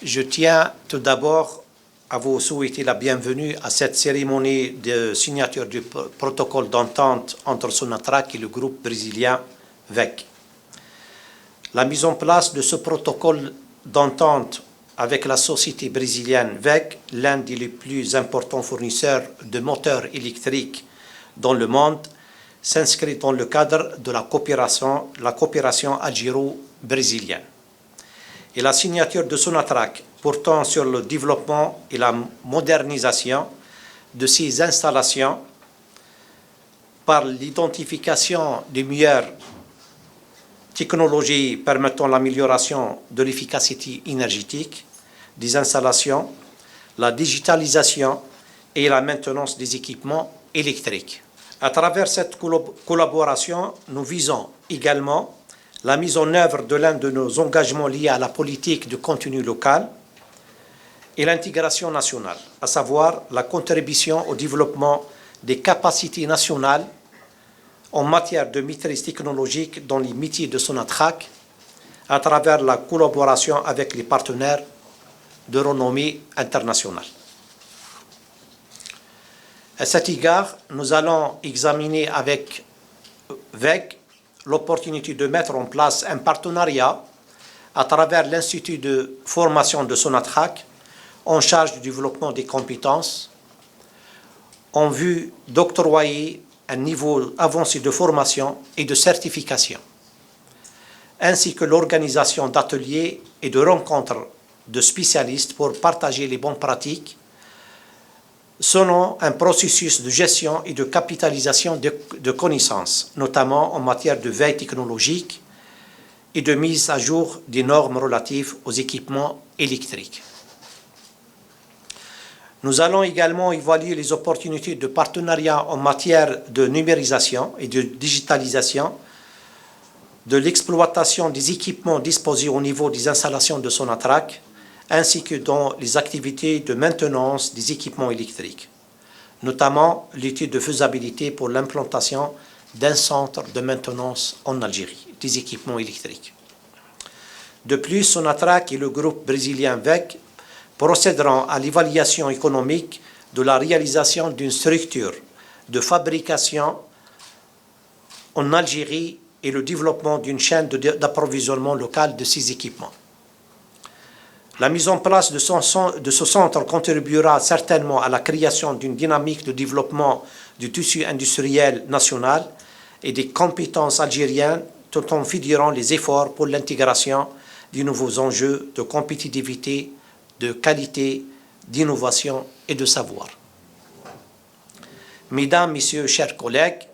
Je tiens tout d'abord à vous souhaiter la bienvenue à cette cérémonie de signature du protocole d'entente entre Sonatrach et le groupe brésilien WEG. La mise en place de ce protocole d'entente avec la société brésilienne WEG, l'un des plus importants fournisseurs de moteurs électriques dans le monde, s'inscrit dans le cadre de la coopération algéro-brésilienne. Et la signature de Sonatrach portant sur le développement et la modernisation de ces installations par l'identification des meilleures technologies permettant l'amélioration de l'efficacité énergétique des installations, la digitalisation et la maintenance des équipements électriques. À travers cette collaboration, nous visons également la mise en œuvre de l'un de nos engagements liés à la politique de contenu local et l'intégration nationale, à savoir la contribution au développement des capacités nationales en matière de maîtrise technologique dans les métiers de Sonatrach à travers la collaboration avec les partenaires de renommée internationale. À cet égard, nous allons examiner avec WEG l'opportunité de mettre en place un partenariat à travers l'Institut de formation de Sonatrach en charge du développement des compétences en vue d'octroyer un niveau avancé de formation et de certification, ainsi que l'organisation d'ateliers et de rencontres de spécialistes pour partager les bonnes pratiques selon un processus de gestion et de capitalisation de connaissances, notamment en matière de veille technologique et de mise à jour des normes relatives aux équipements électriques. Nous allons également évaluer les opportunités de partenariat en matière de numérisation et de digitalisation, de l'exploitation des équipements disposés au niveau des installations de Sonatrach, ainsi que dans les activités de maintenance des équipements électriques, notamment l'étude de faisabilité pour l'implantation d'un centre de maintenance en Algérie des équipements électriques. De plus, Sonatrach et le groupe brésilien WEG procéderont à l'évaluation économique de la réalisation d'une structure de fabrication en Algérie et le développement d'une chaîne d'approvisionnement locale de ces équipements. La mise en place de ce centre contribuera certainement à la création d'une dynamique de développement du tissu industriel national et des compétences algériennes, tout en fédérant les efforts pour l'intégration des nouveaux enjeux de compétitivité, de qualité, d'innovation et de savoir. Mesdames, Messieurs, chers collègues,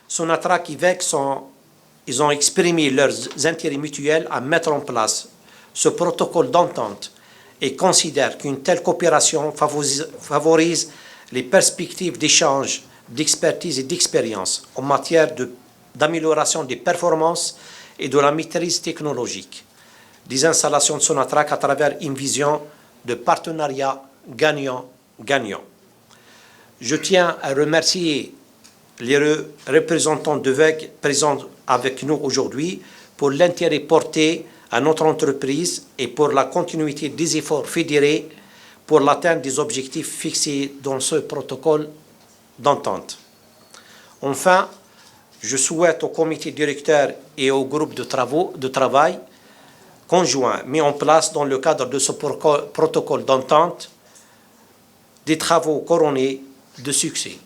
Sonatrach et WEG ils ont exprimé leurs intérêts mutuels à mettre en place ce protocole d'entente et considère qu'une telle coopération favorise les perspectives d'échange, d'expertise et d'expérience en matière d'amélioration des performances et de la maîtrise technologique des installations de Sonatrach à travers une vision de partenariat gagnant-gagnant. Je tiens à remercier les représentants de WEG présents avec nous aujourd'hui pour l'intérêt porté à notre entreprise et pour la continuité des efforts fédérés pour l'atteinte des objectifs fixés dans ce protocole d'entente. Enfin, je souhaite au comité directeur et au groupe de travail conjoint mis en place dans le cadre de ce protocole d'entente des travaux couronnés de succès.